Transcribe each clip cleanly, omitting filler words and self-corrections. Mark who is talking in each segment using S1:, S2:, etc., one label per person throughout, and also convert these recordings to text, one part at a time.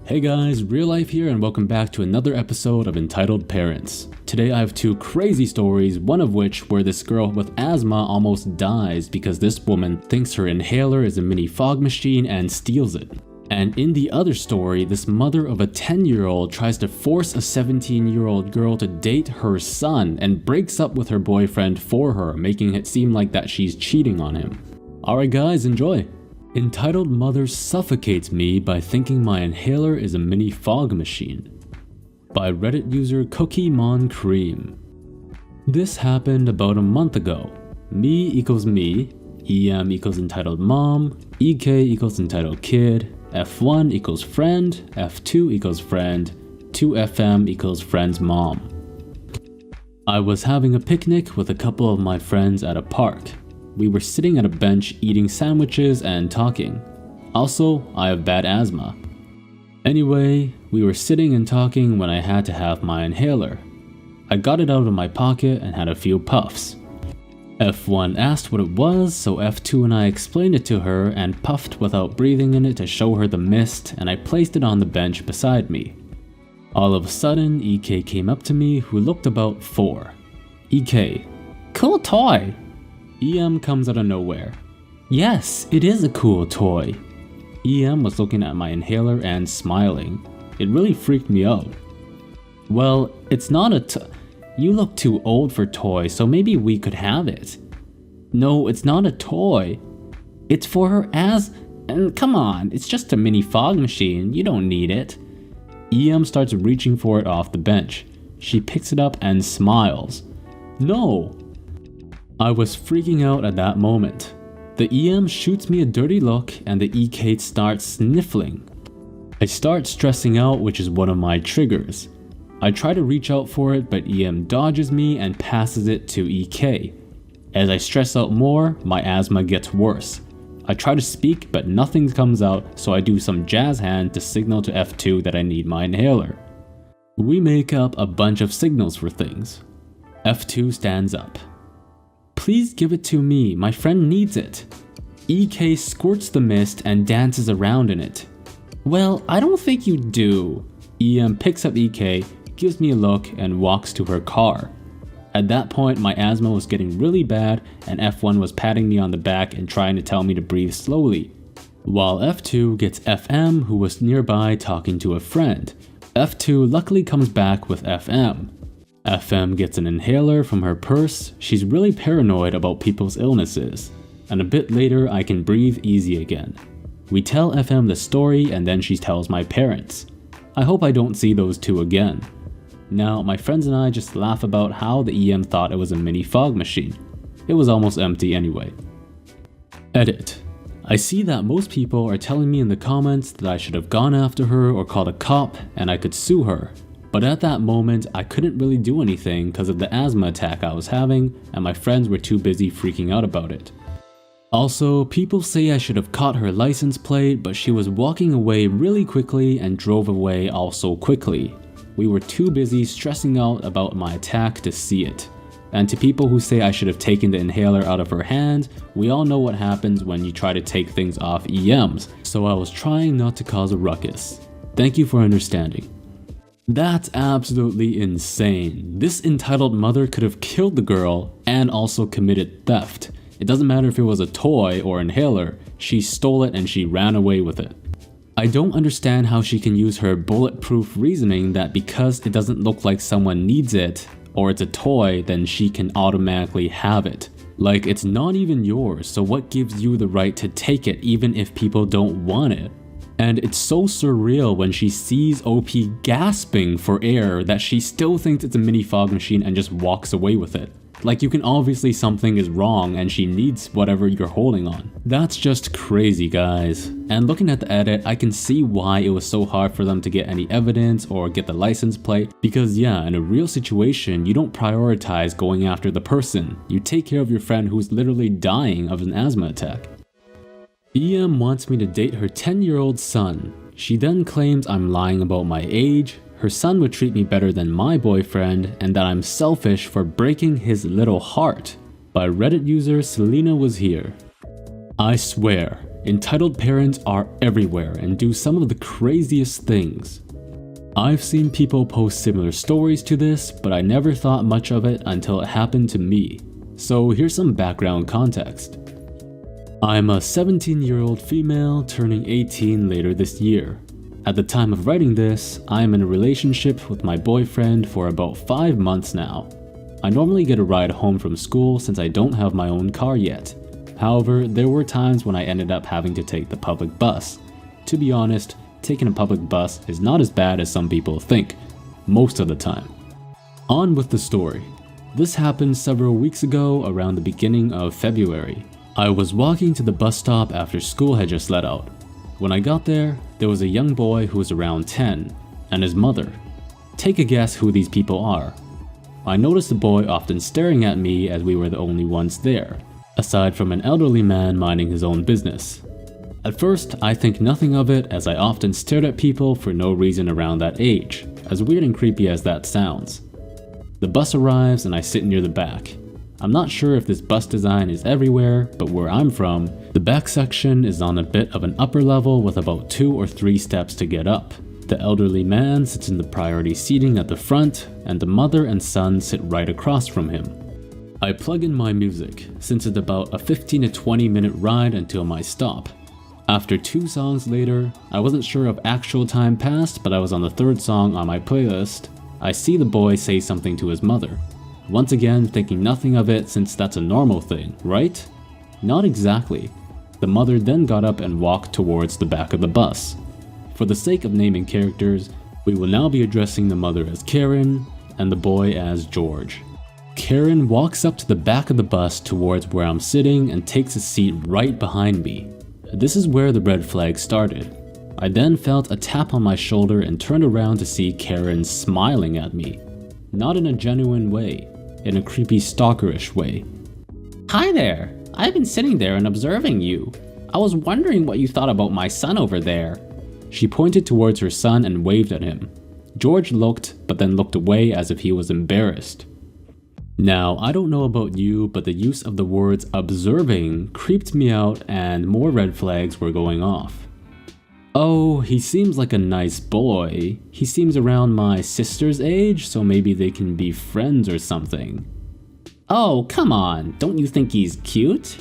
S1: Hey guys, Real Life here and welcome back to another episode of Entitled Parents. Today I have two crazy stories, one of which where this girl with asthma almost dies because this woman thinks her inhaler is a mini fog machine and steals it. And in the other story, this mother of a 10-year-old tries to force a 17-year-old girl to date her son and breaks up with her boyfriend for her, making it seem like that she's cheating on him. Alright guys, enjoy! Entitled Mother Suffocates Me by Thinking My Inhaler is a Mini Fog Machine by Reddit user Cookie Mon Cream. This happened about a month ago. Me equals me, EM equals entitled mom, EK equals entitled kid, F1 equals friend, F2 equals friend, 2FM equals friend's mom. I was having a picnic with a couple of my friends at a park. We were sitting at a bench eating sandwiches and talking. Also, I have bad asthma. Anyway, we were sitting and talking when I had to have my inhaler. I got it out of my pocket and had a few puffs. F1 asked what it was, so F2 and I explained it to her and puffed without breathing in it to show her the mist, and I placed it on the bench beside me. All of a sudden, EK came up to me, who looked about 4. EK: "Cool toy." EM comes out of nowhere. "Yes, it is a cool toy." EM was looking at my inhaler and smiling. It really freaked me out. "Well, it's not a you look too old for toys, so maybe we could have it." "No, it's not a toy. It's for her and come on, it's just a mini fog machine, you don't need it." EM starts reaching for it off the bench. She picks it up and smiles. "No." I was freaking out at that moment. The EM shoots me a dirty look and the EK starts sniffling. I start stressing out, which is one of my triggers. I try to reach out for it, but EM dodges me and passes it to EK. As I stress out more, my asthma gets worse. I try to speak, but nothing comes out, so I do some jazz hand to signal to F2 that I need my inhaler. We make up a bunch of signals for things. F2 stands up. "Please give it to me, my friend needs it." EK squirts the mist and dances around in it. "Well, I don't think you do." EM picks up EK, gives me a look, and walks to her car. At that point, my asthma was getting really bad and F1 was patting me on the back and trying to tell me to breathe slowly, while F2 gets FM, who was nearby talking to a friend. F2 luckily comes back with FM. FM gets an inhaler from her purse. She's really paranoid about people's illnesses. And a bit later, I can breathe easy again. We tell FM the story and then she tells my parents. I hope I don't see those two again. Now, my friends and I just laugh about how the EM thought it was a mini fog machine. It was almost empty anyway. Edit. I see that most people are telling me in the comments that I should have gone after her or called a cop and I could sue her. But at that moment, I couldn't really do anything because of the asthma attack I was having, and my friends were too busy freaking out about it. Also, people say I should have caught her license plate, but she was walking away really quickly and drove away also quickly. We were too busy stressing out about my attack to see it. And to people who say I should have taken the inhaler out of her hand, we all know what happens when you try to take things off EMs, so I was trying not to cause a ruckus. Thank you for understanding. That's absolutely insane. This entitled mother could have killed the girl and also committed theft. It doesn't matter if it was a toy or inhaler, she stole it and she ran away with it. I don't understand how she can use her bulletproof reasoning that because it doesn't look like someone needs it or it's a toy, then she can automatically have it. Like, it's not even yours, so what gives you the right to take it even if people don't want it? And it's so surreal when she sees OP gasping for air that she still thinks it's a mini fog machine and just walks away with it. Like, you can obviously something is wrong and she needs whatever you're holding on. That's just crazy, guys. And looking at the edit, I can see why it was so hard for them to get any evidence or get the license plate. Because yeah, in a real situation, you don't prioritize going after the person. You take care of your friend who's literally dying of an asthma attack. EM wants me to date her 10-year-old son. She then claims I'm lying about my age, her son would treat me better than my boyfriend, and that I'm selfish for breaking his little heart. By Reddit user Selena Was Here. I swear, Entitled parents are everywhere and do some of the craziest things. I've seen people post similar stories to this, but I never thought much of it until it happened to me. So here's some background context. I'm a 17-year-old female turning 18 later this year. At the time of writing this, I am in a relationship with my boyfriend for about 5 months now. I normally get a ride home from school since I don't have my own car yet. However, there were times when I ended up having to take the public bus. To be honest, taking a public bus is not as bad as some people think, most of the time. On with the story. This happened several weeks ago around the beginning of February. I was walking to the bus stop after school had just let out. When I got there was a young boy who was around 10, and his mother. Take a guess who these people are. I noticed the boy often staring at me as we were the only ones there, aside from an elderly man minding his own business. At first, I think nothing of it as I often stared at people for no reason around that age, as weird and creepy as that sounds. The bus arrives and I sit near the back. I'm not sure if this bus design is everywhere, but where I'm from, the back section is on a bit of an upper level with about 2 or 3 steps to get up. The elderly man sits in the priority seating at the front, and the mother and son sit right across from him. I plug in my music, since it's about a 15 to 20 minute ride until my stop. After 2 songs later, I wasn't sure if actual time passed, but I was on the 3rd song on my playlist. I see the boy say something to his mother. Once again, thinking nothing of it since that's a normal thing, right? Not exactly. The mother then got up and walked towards the back of the bus. For the sake of naming characters, we will now be addressing the mother as Karen and the boy as George. Karen walks up to the back of the bus towards where I'm sitting and takes a seat right behind me. This is where the red flag started. I then felt a tap on my shoulder and turned around to see Karen smiling at me. Not in a genuine way, in a creepy stalkerish way.
S2: Hi there, I've been sitting there and observing you. I was wondering what you thought about my son over there.
S1: She pointed towards her son and waved at him. George looked, but then looked away as if he was embarrassed. Now, I don't know about you, but the use of the words observing creeped me out and more red flags were going off. Oh, he seems like a nice boy. He seems around my sister's age, so maybe they can be friends or something.
S2: Oh, come on, don't you think he's cute?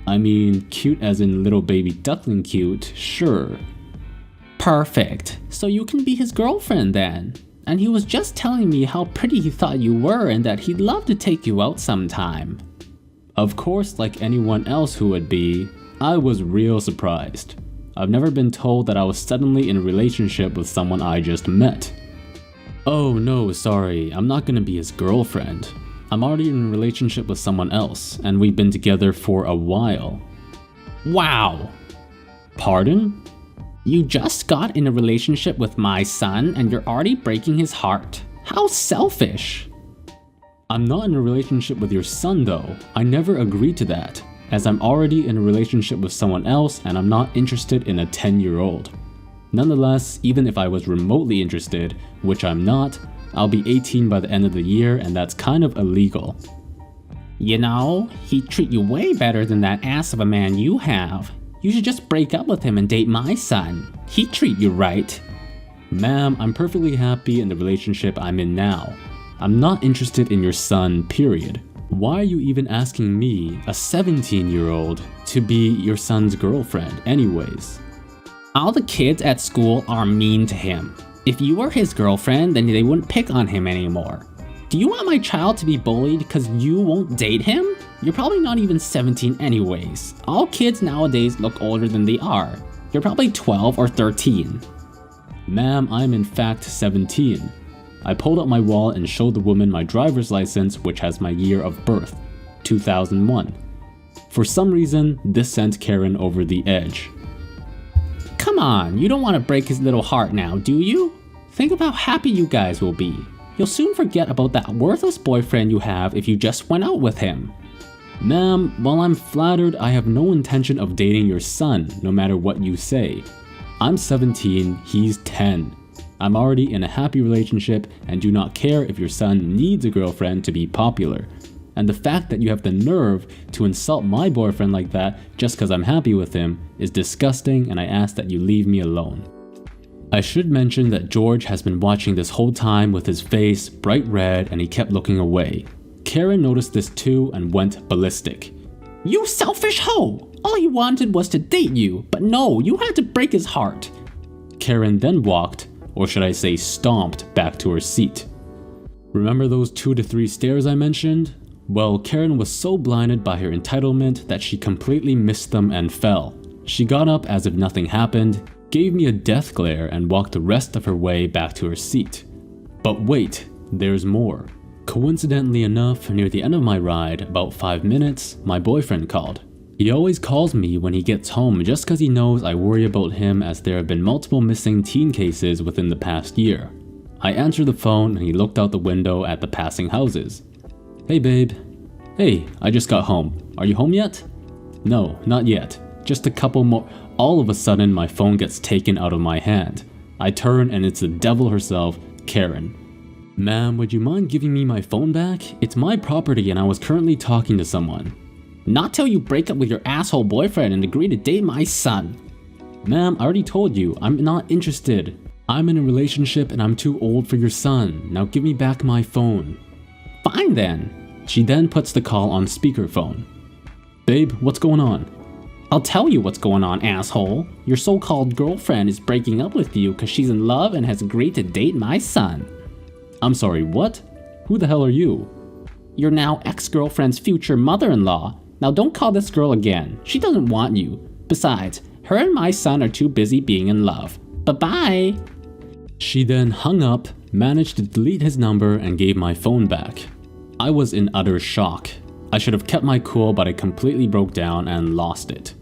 S1: I mean, cute as in little baby duckling cute, sure.
S2: Perfect, so you can be his girlfriend then. And he was just telling me how pretty he thought you were and that he'd love to take you out sometime.
S1: Of course, like anyone else who would be, I was real surprised. I've never been told that I was suddenly in a relationship with someone I just met. Oh no, sorry, I'm not gonna be his girlfriend. I'm already in a relationship with someone else, and we've been together for a while.
S2: Wow!
S1: Pardon?
S2: You just got in a relationship with my son and you're already breaking his heart. How selfish!
S1: I'm not in a relationship with your son though. I never agreed to that, as I'm already in a relationship with someone else and I'm not interested in a 10-year-old. Nonetheless, even if I was remotely interested, which I'm not, I'll be 18 by the end of the year and that's kind of illegal.
S2: You know, he'd treat you way better than that ass of a man you have. You should just break up with him and date my son. He'd treat you right.
S1: Ma'am, I'm perfectly happy in the relationship I'm in now. I'm not interested in your son, period. Why are you even asking me, a 17-year-old, to be your son's girlfriend anyways?
S2: All the kids at school are mean to him. If you were his girlfriend, then they wouldn't pick on him anymore. Do you want my child to be bullied because you won't date him? You're probably not even 17 anyways. All kids nowadays look older than they are. You're probably 12 or 13.
S1: Ma'am, I'm in fact 17. I pulled out my wallet and showed the woman my driver's license, which has my year of birth, 2001. For some reason, this sent Karen over the edge.
S2: Come on, you don't want to break his little heart now, do you? Think of how happy you guys will be. You'll soon forget about that worthless boyfriend you have if you just went out with him.
S1: Ma'am, while I'm flattered, I have no intention of dating your son, no matter what you say. I'm 17, he's 10. I'm already in a happy relationship and do not care if your son needs a girlfriend to be popular. And the fact that you have the nerve to insult my boyfriend like that just because I'm happy with him is disgusting, and I ask that you leave me alone. I should mention that George has been watching this whole time with his face bright red and he kept looking away. Karen noticed this too and went ballistic.
S2: You selfish hoe! All he wanted was to date you, but no, you had to break his heart.
S1: Karen then walked, or should I say stomped, back to her seat. Remember those 2 to 3 stairs I mentioned? Well, Karen was so blinded by her entitlement that she completely missed them and fell. She got up as if nothing happened, gave me a death glare, and walked the rest of her way back to her seat. But wait, there's more. Coincidentally enough, near the end of my ride, about 5 minutes, my boyfriend called. He always calls me when he gets home just cause he knows I worry about him, as there have been multiple missing teen cases within the past year. I answered the phone and he looked out the window at the passing houses. Hey babe. Hey, I just got home. Are you home yet? No, not yet. Just a couple more. All of a sudden my phone gets taken out of my hand. I turn and it's the devil herself, Karen. Ma'am, would you mind giving me my phone back? It's my property and I was currently talking to someone.
S2: Not till you break up with your asshole boyfriend and agree to date my son.
S1: Ma'am, I already told you, I'm not interested. I'm in a relationship and I'm too old for your son. Now give me back my phone.
S2: Fine then.
S1: She then puts the call on speakerphone. Babe, what's going on?
S2: I'll tell you what's going on, asshole. Your so-called girlfriend is breaking up with you because she's in love and has agreed to date my son.
S1: I'm sorry, what? Who the hell are you?
S2: You're now ex-girlfriend's future mother-in-law. Now don't call this girl again. She doesn't want you. Besides, her and my son are too busy being in love. Bye-bye.
S1: She then hung up, managed to delete his number, and gave my phone back. I was in utter shock. I should have kept my cool, but I completely broke down and lost it.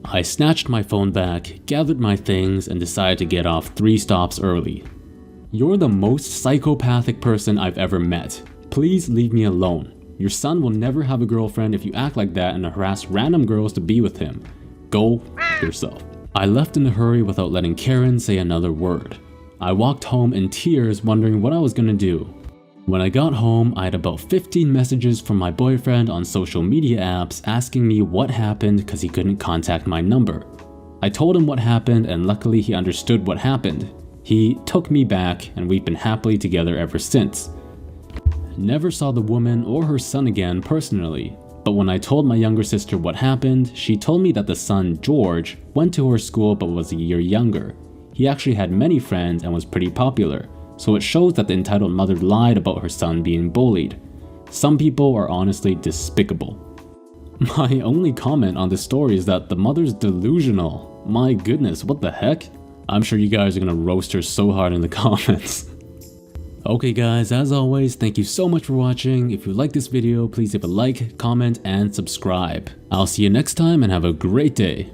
S1: I snatched my phone back, gathered my things, and decided to get off 3 stops early. You're the most psychopathic person I've ever met. Please leave me alone. Your son will never have a girlfriend if you act like that and harass random girls to be with him. Go yourself. I left in a hurry without letting Karen say another word. I walked home in tears, wondering what I was gonna do. When I got home, I had about 15 messages from my boyfriend on social media apps asking me what happened because he couldn't contact my number. I told him what happened and luckily he understood what happened. He took me back and we've been happily together ever since. Never saw the woman or her son again personally, but when I told my younger sister what happened, she told me that the son, George, went to her school but was a year younger. He actually had many friends and was pretty popular, so it shows that the entitled mother lied about her son being bullied. Some people are honestly despicable. My only comment on this story is that the mother's delusional. My goodness, what the heck? I'm sure you guys are gonna roast her so hard in the comments. Okay guys, as always, thank you so much for watching. If you like this video, please leave a like, comment, and subscribe. I'll see you next time and have a great day.